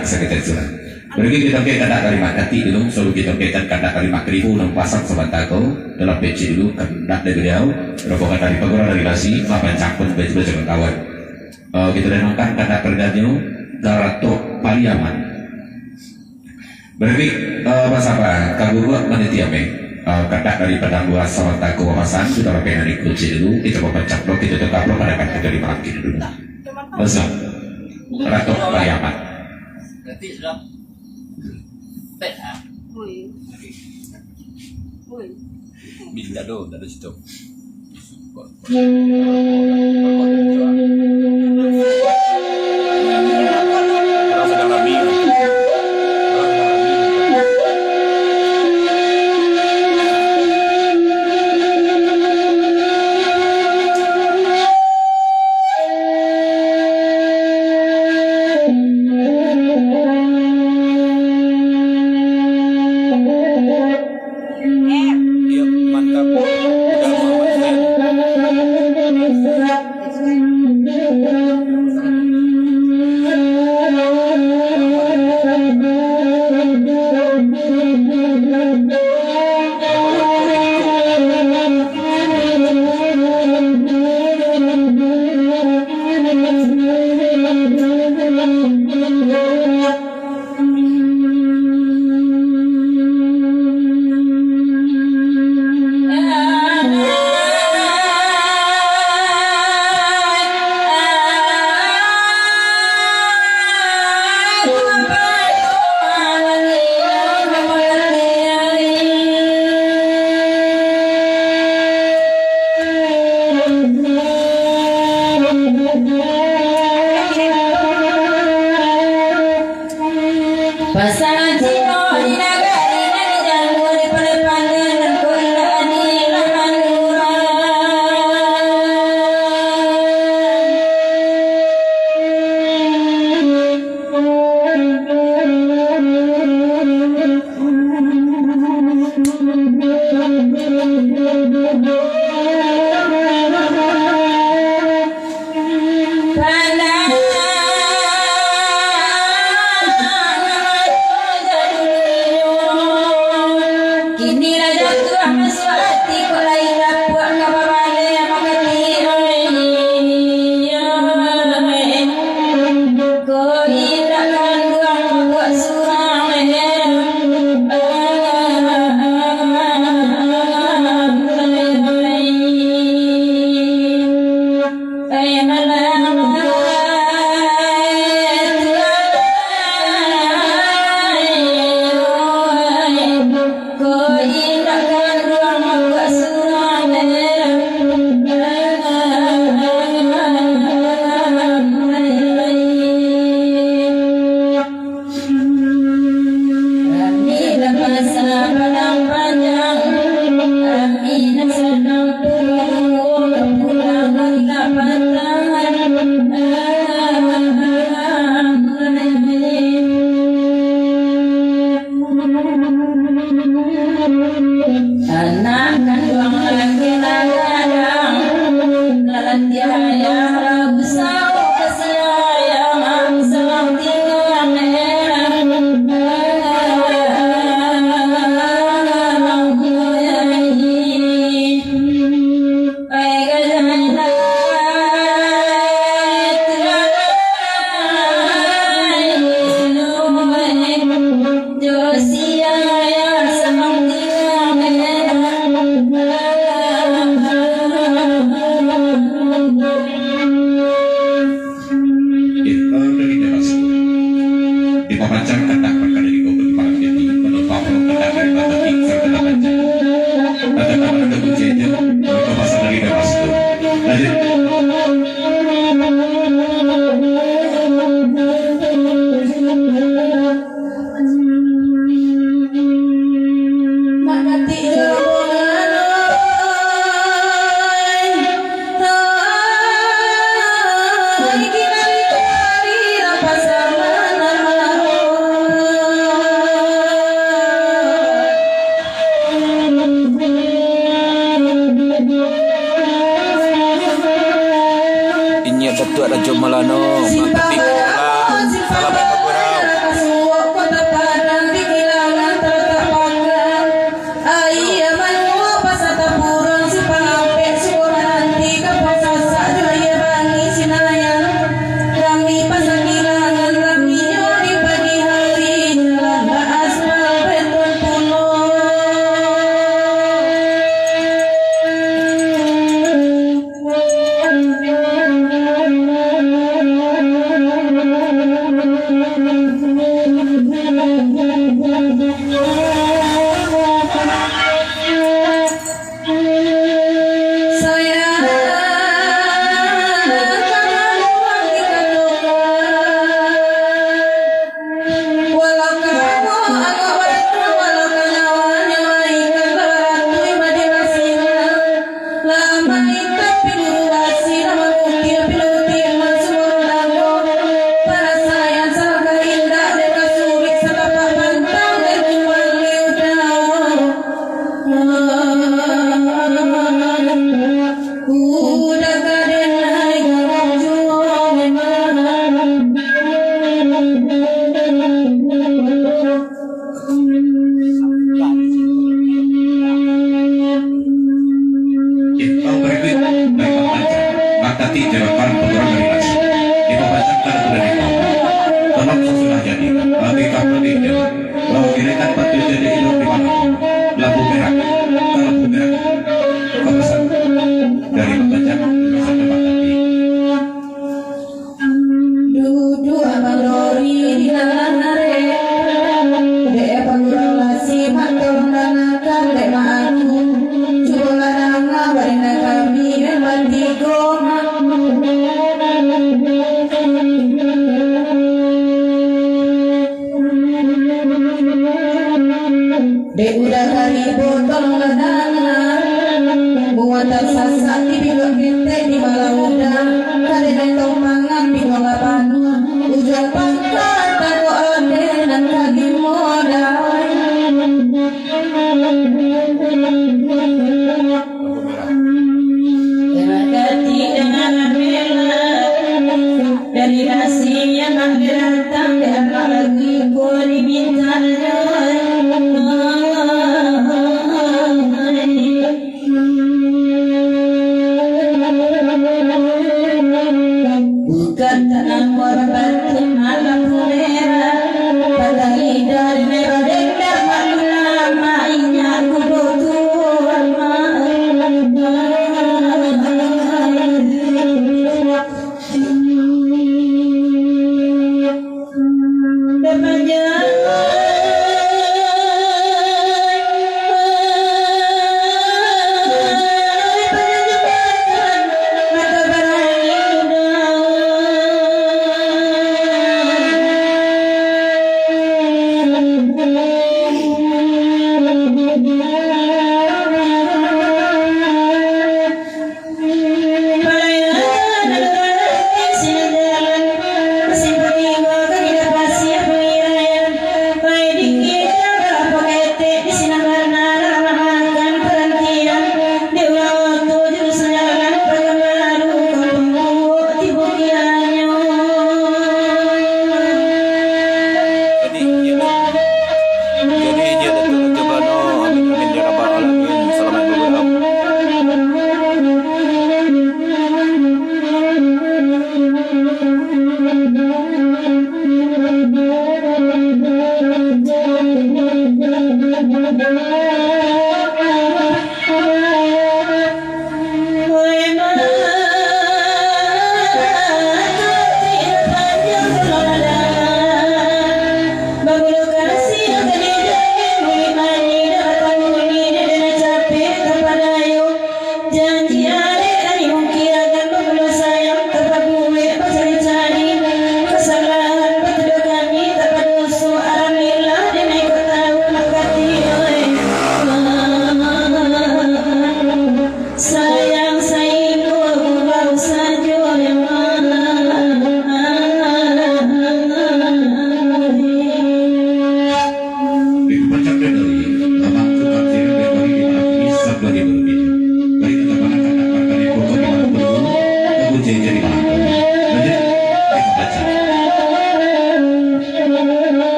kata sekitar surat. Berarti kita kata kalimat hati dulu, selalu kita kata kalimat ribu nang pasang sebatako dalam PC dulu nak dari beliau, rombongan dari pegawai dari nasi, apa cakpun baju kawan. Kita dengarkan kata kerjanya Garato Pariaman. Berarti bahasa apa? Kagua menitiame kata daripada gua sebatako pasan sudah rapi dari kunci dulu, kita baca blok kita tukar blok pada kata dari makin dulu. Bahasa Garato Pariaman. Nanti sudah Teh, Woi. Woi. Bila ada situ. Orang sedang rami. Iya, mantap. Udah Muhammad Pasangan Cino di nagari di jalur di penepangan dan kuila adilah kini raja tua maswati kulai rapuak kababale makati ko indakan buang buat surang de udah kali botol ladana buatan sasa di bibir kita di malam muda kade dan mangan di bawah panu ujung pangkat tahu ade dan kaki modal berkati dengan bela dari nasi yang datang dan lagi kori bintang bukan tanah batu malam merah pada lidah merah dendam lama inya kudu tuan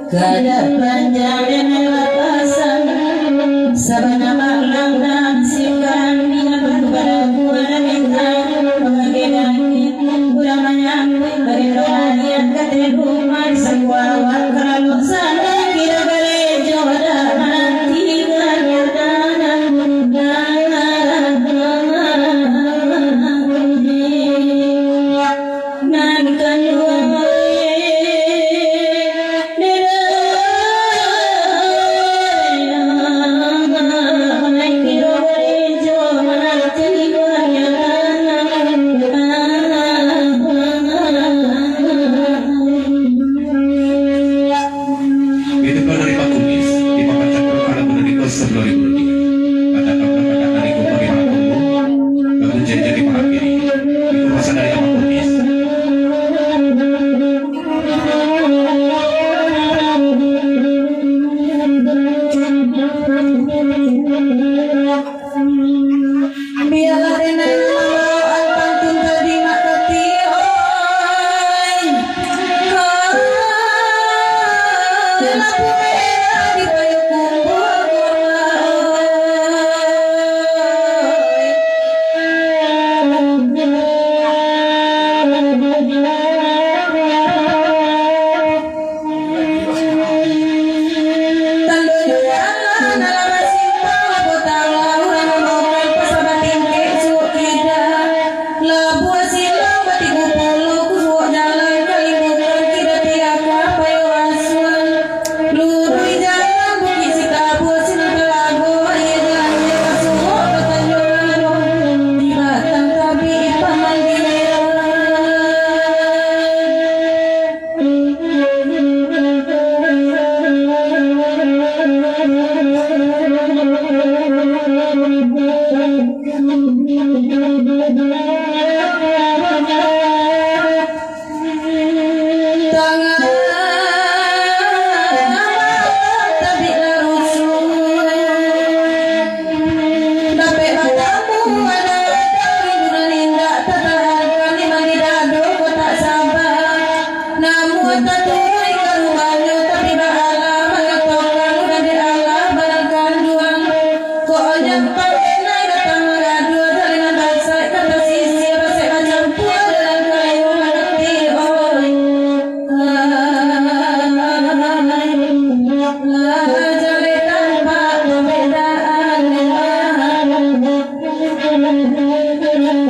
Kada panjang dan lepasan sabana malang dan sikan bila berkuara kuara bintang mengenai kurang menyambut beri rohaniat kata rumah sekuawan kalau sana kira gereja nanti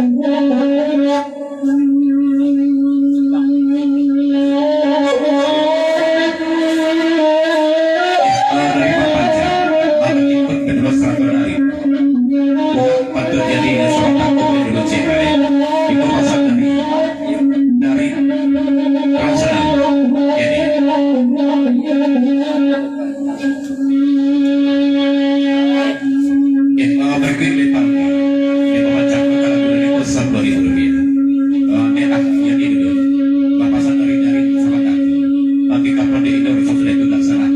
Dari Papanca, maka ikut kedua serta dari patut jadi seorang takut kedua cewek itu pasal dari rasional ini berikut lepas di Papanca kalau boleh itu Rp1.000 dia jadi dulu pasal dari seorang takut tapi kalau di Indonesia sudah itu tak salah.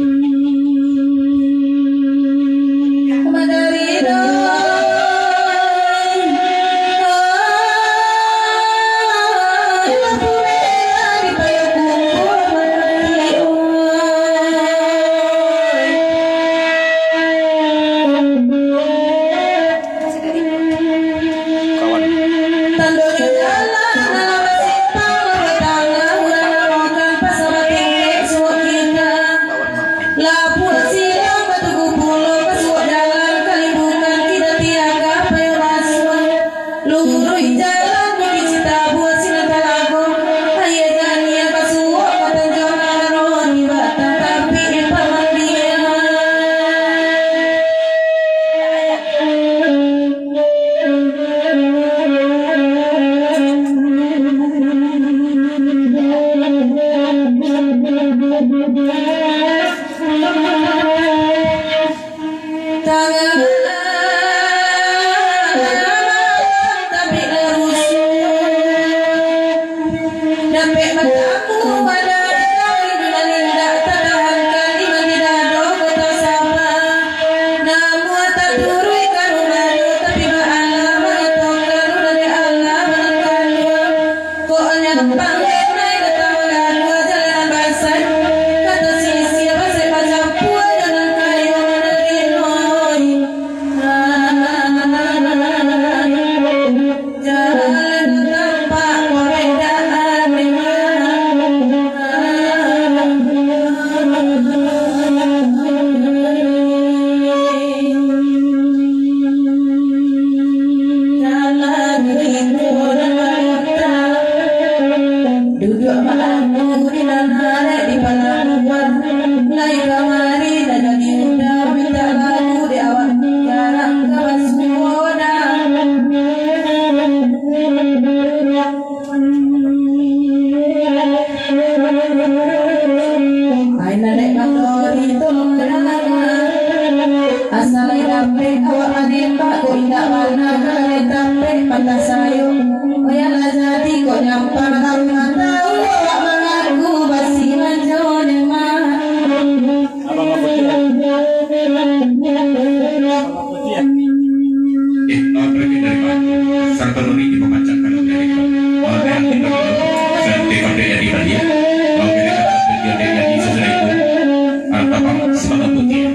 Kawan. Abang apa dia? Pergi dari mana? Serta nuri dipemancarkan dari yang tinggal dan TKD di Bali. Kalau kita kata TKD di sesudah itu, tapang semangat putih.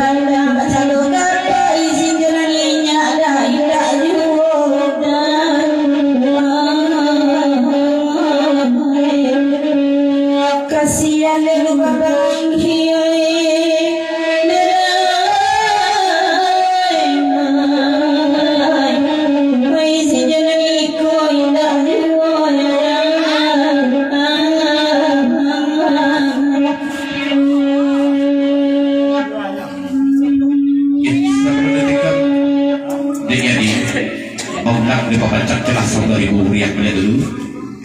pandang baca doa izin jenalinya ada indah judan kasihan lu babang hiai nerai izin jenaliku indah di pembaca jelas 1.000 rupiah dulu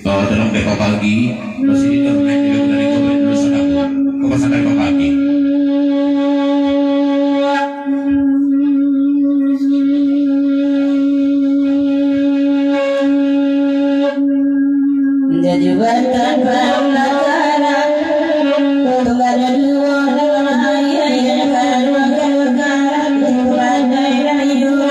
dalam beberapa pagi masih internet dari dulu sedang kepasan dari pagi jabatan pemlakaran untuk ada dua ayah yang kedua kekaran badai rayu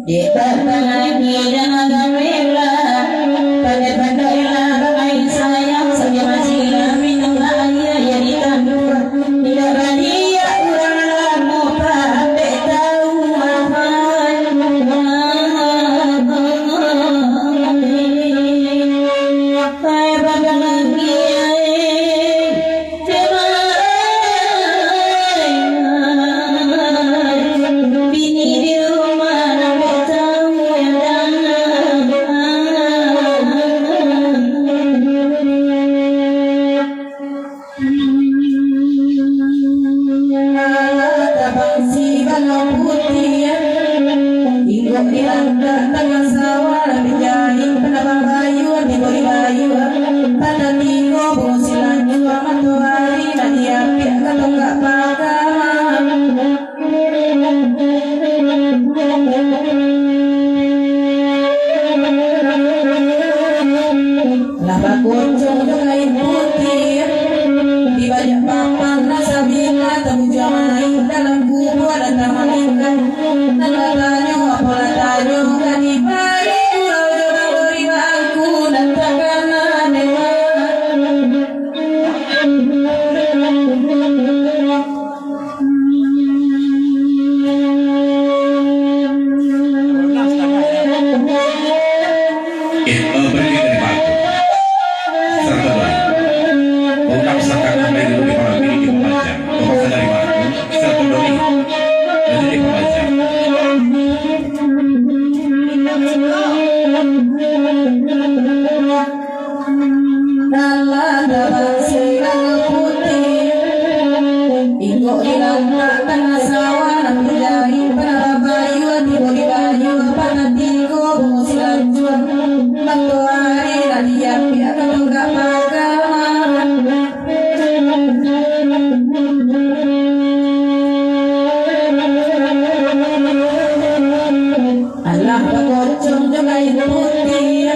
di lagi dengan mela pandai-pandailah bagai sayang saja masih minum ayah yang ditanduk tidak bahagia orang lamu pandai tahu apa bagai lagi bini di rumah nampak tahu yang tabang si balau putih ingok di landak tengah sawah menjahit penabang bayu dibori bayu pada tinggo bungusi lanju matahari dan diapit ketonggak pakam laba kuncung dengan putih di banyak papan nasabila temu jamai dalam kubur ada taman ikan dan latanya apa latanya kan di balik pulau jodoh beri bangku dan takkan dewa berdiri dari bangku serta doa ungkap sangkaan dari dulu di malam ini di pembaca kepasan dari bangku serta doa berdiri di pembaca dalam dalam silang putih ingok di lantak tengah sawah dan menjahit penara bayu dibori bayu pada tinggo bungusi lanju matahari dan diapit ketonggak pakam Allah bakocong dengan putih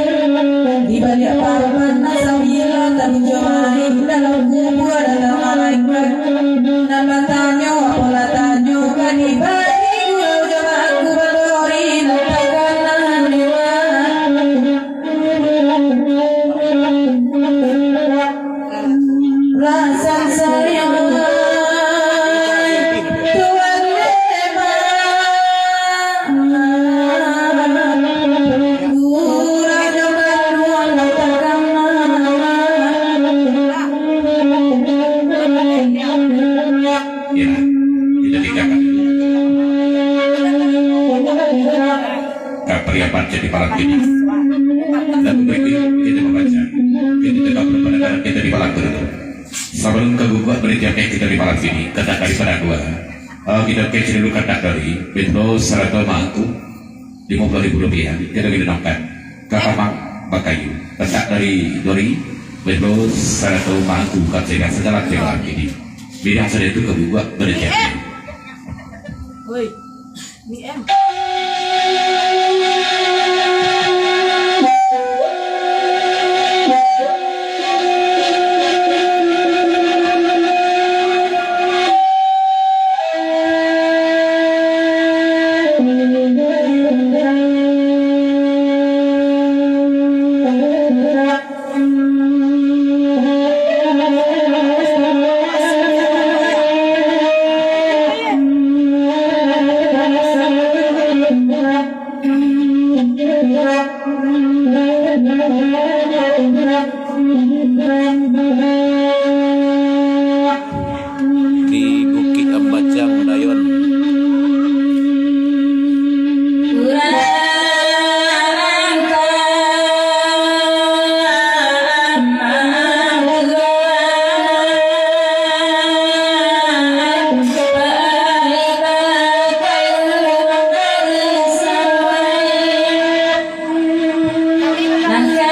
di balik papan nasabila tak menjamai dalam kubur ada malaikat dan matanya apa latanya kan di balik pulau jamaahku berdori dan takkan dewa rasa sayang Tuhan ya kita tinggalkan kaperiapan jadi malam ini dan berikut kita membaca kita tegak berpendapat kita di malam itu sebelum keguguran beritiapnya kita di malam ini kata daripada dua kita kecil dulu kata dari Windows 100 mangku 50.000 rupiah kita didendamkan ke Kamang Bakayu kata dari Dori Windows 100 mangku kata sejalan di malam ini bidang saya itu keguguran beritiapnya Woi, BM. Di Bukit Ambacang Dayon. Nangka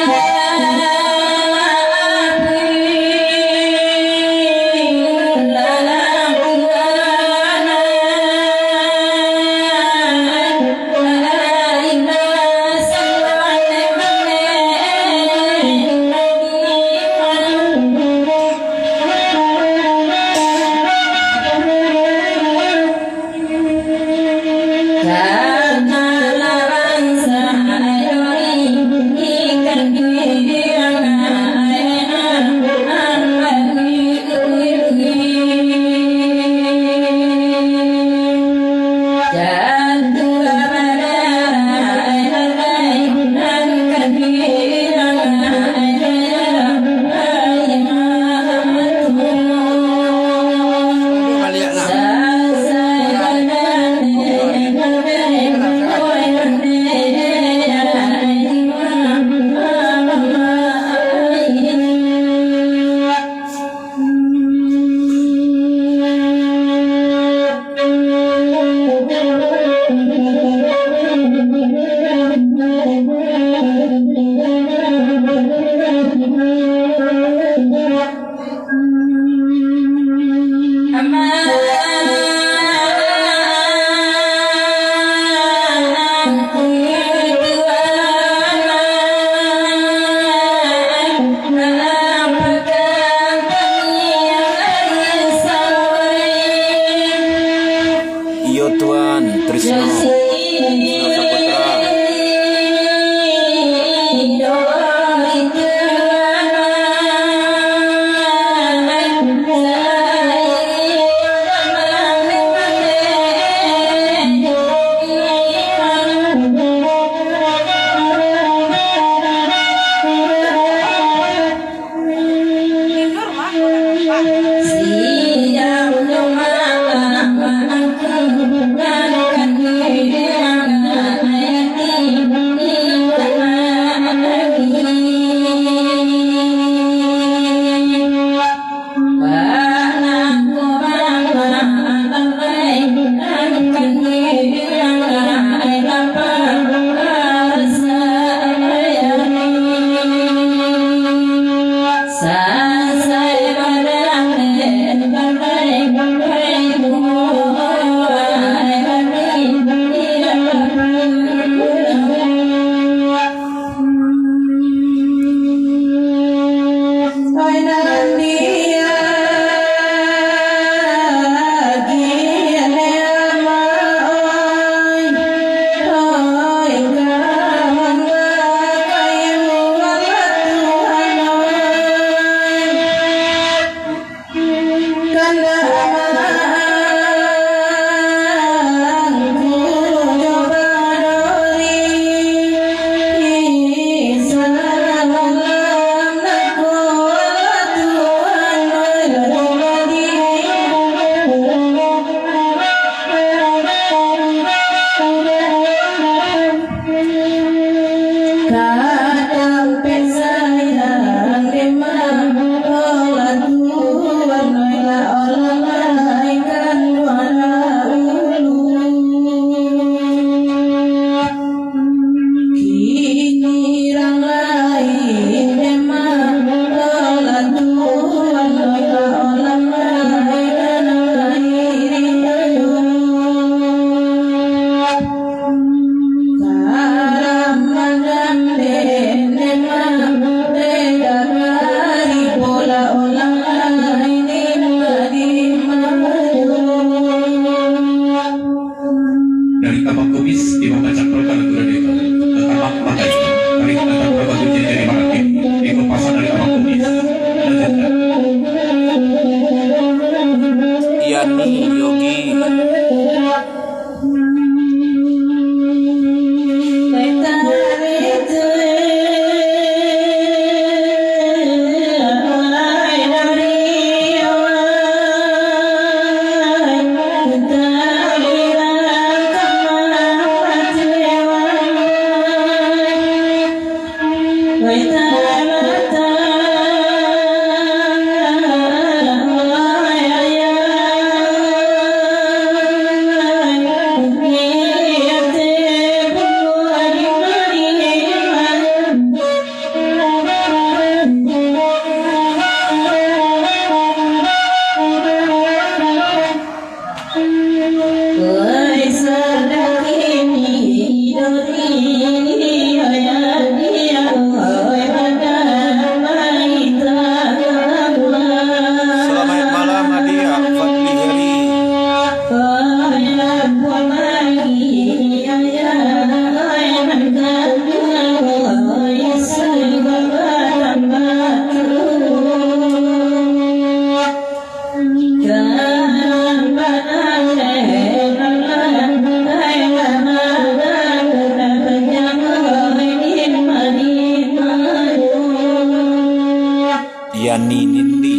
Yani Nindi.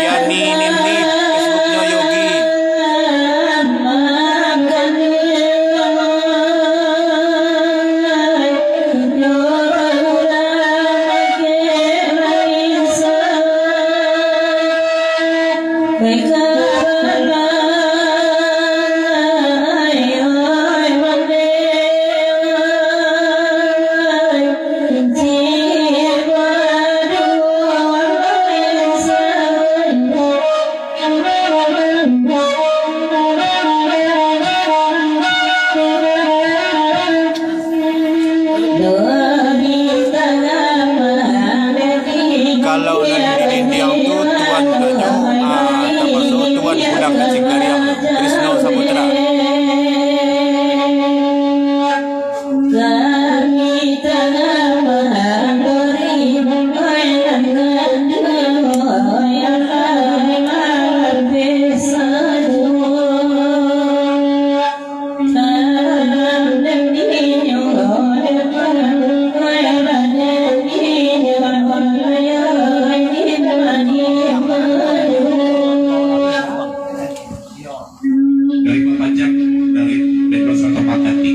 Yani Nindi, Facebooknya Yogi. Kalau nanti Indiang tu tuan Ganyo, termasuk tuan pulang ke Cingkariam, Krisno Saputra. Dari pemajak dari Petros atau Makati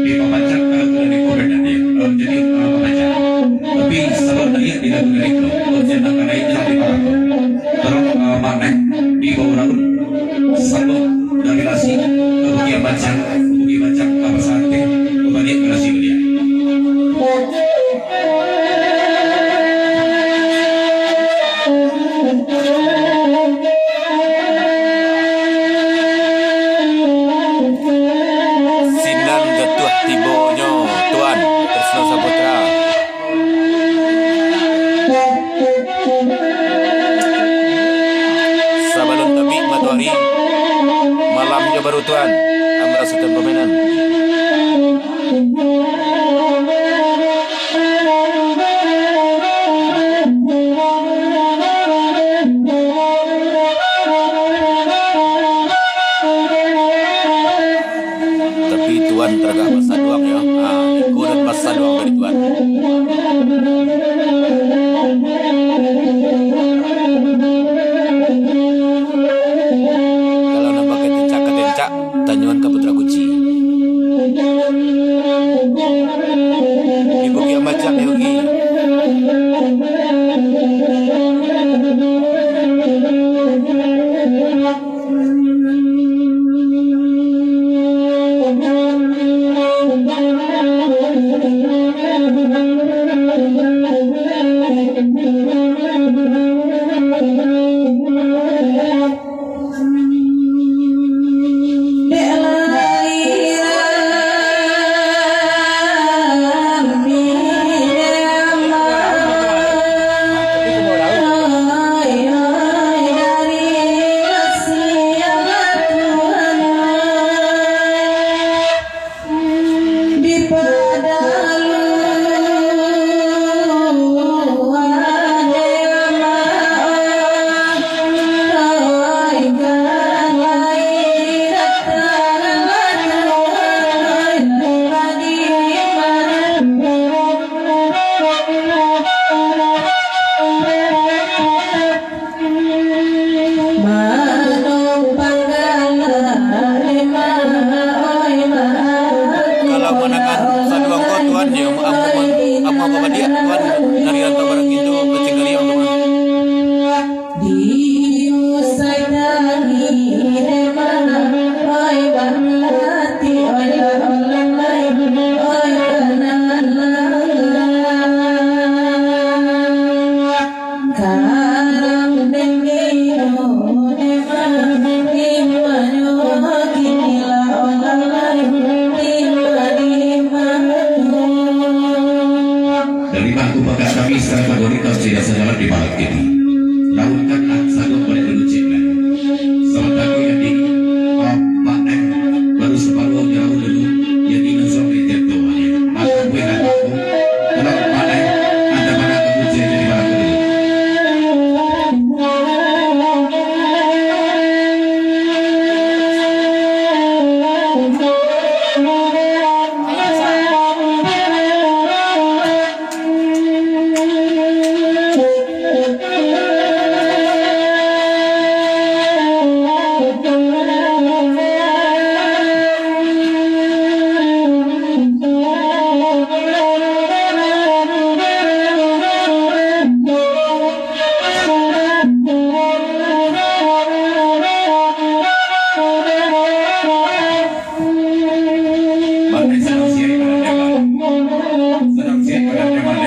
di pemajak dari Komedan ya jadi pemajak tapi sebab tadi tidak mengenai itu ujian akan itu di Parato terus mana di bawah raun satu dari lasi kemudian bajak apa sate kemudian ke lasi belia Sinan Getuah Tibonyo, tuan Krisno Saputra. Sabalun tabi matuari, malamnya baru tuan, Amra Sultan Pemenan. Tapi tuan teragak masa doang ya. Ikut masa doang dari tuan. Kalau nak pakai tencak, tanyuan ke Putra Guci. Ibu Kia Macam Yogi. Kalau menangan saduang kau tuan dia, apa dia tuan dari rantau barang itu ke Cingkariam tuan. dari bangku bekas kami sekarang Padori kau tidak sejalan di malam ini lautkan satu boleh meluncurkan sementara aku yang di panen baru separuh jauh dulu yang di sampai tiap tuanya aku gue nak aku kalau panen ada mana kemudian jadi malam dulu sedang siap pada zaman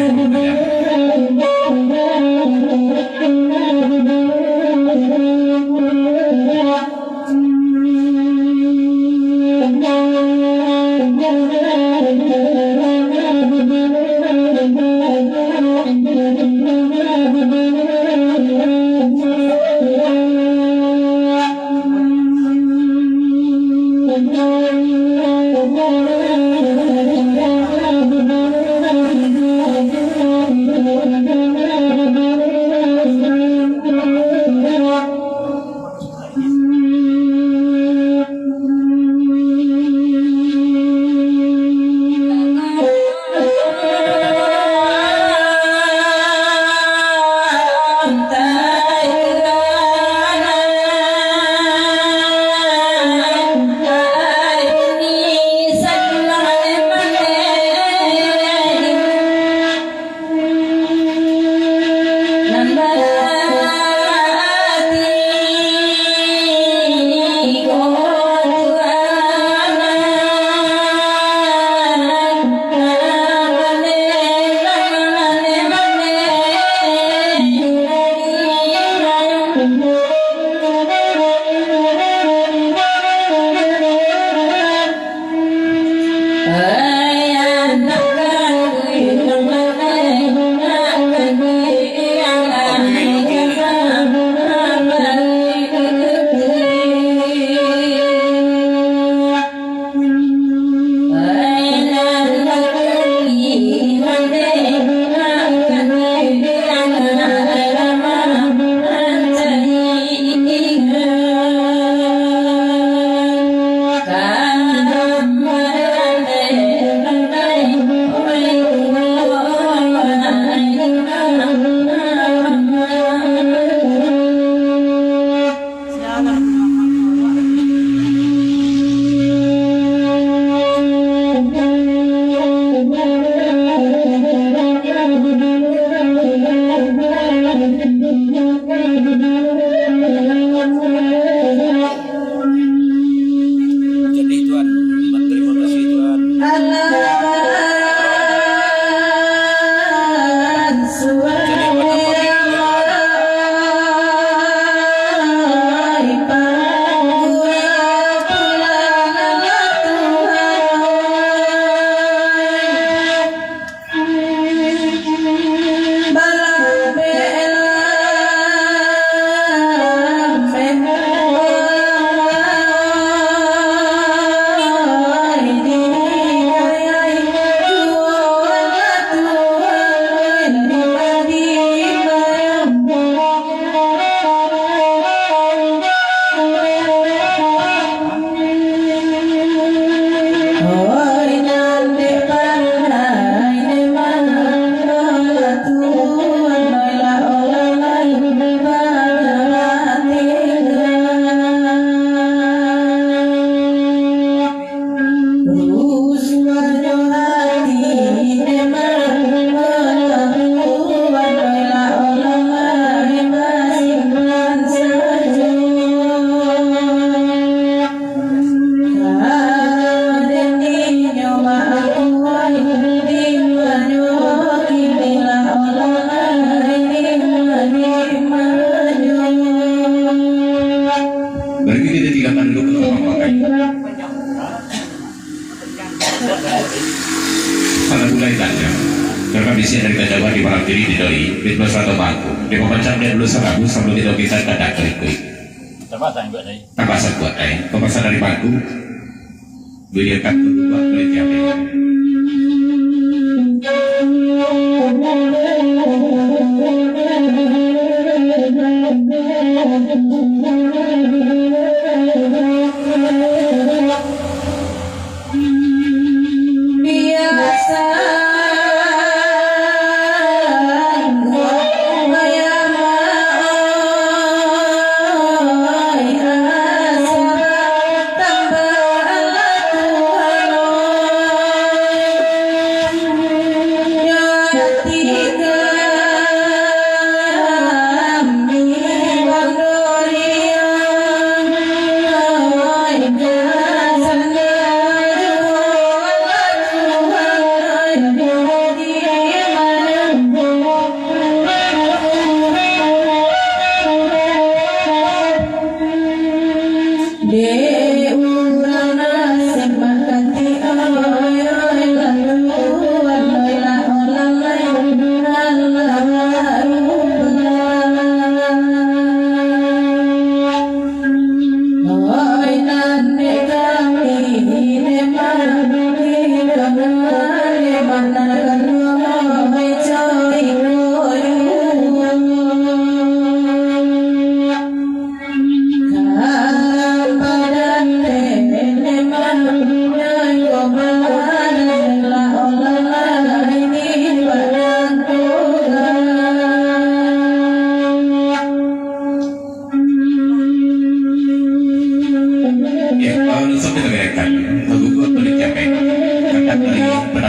Jadi Tuhan, terima kasih Tuhan. Kondisi dari kejawan di malam diri di doi, di plus satu bangku, di pemecah dia dulu serabu sebelum kita bisa kadang klik. Tabasan buat pemesan dari bangku, beliau kan buat penelitian.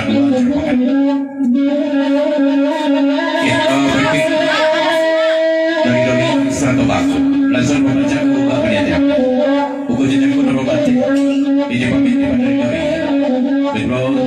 Peraduan merupakan berikut dari Doni Serato Baku langsung membaca ubah pendidikan buku jenjang pun robati ini pemimpin dari Doni Bedro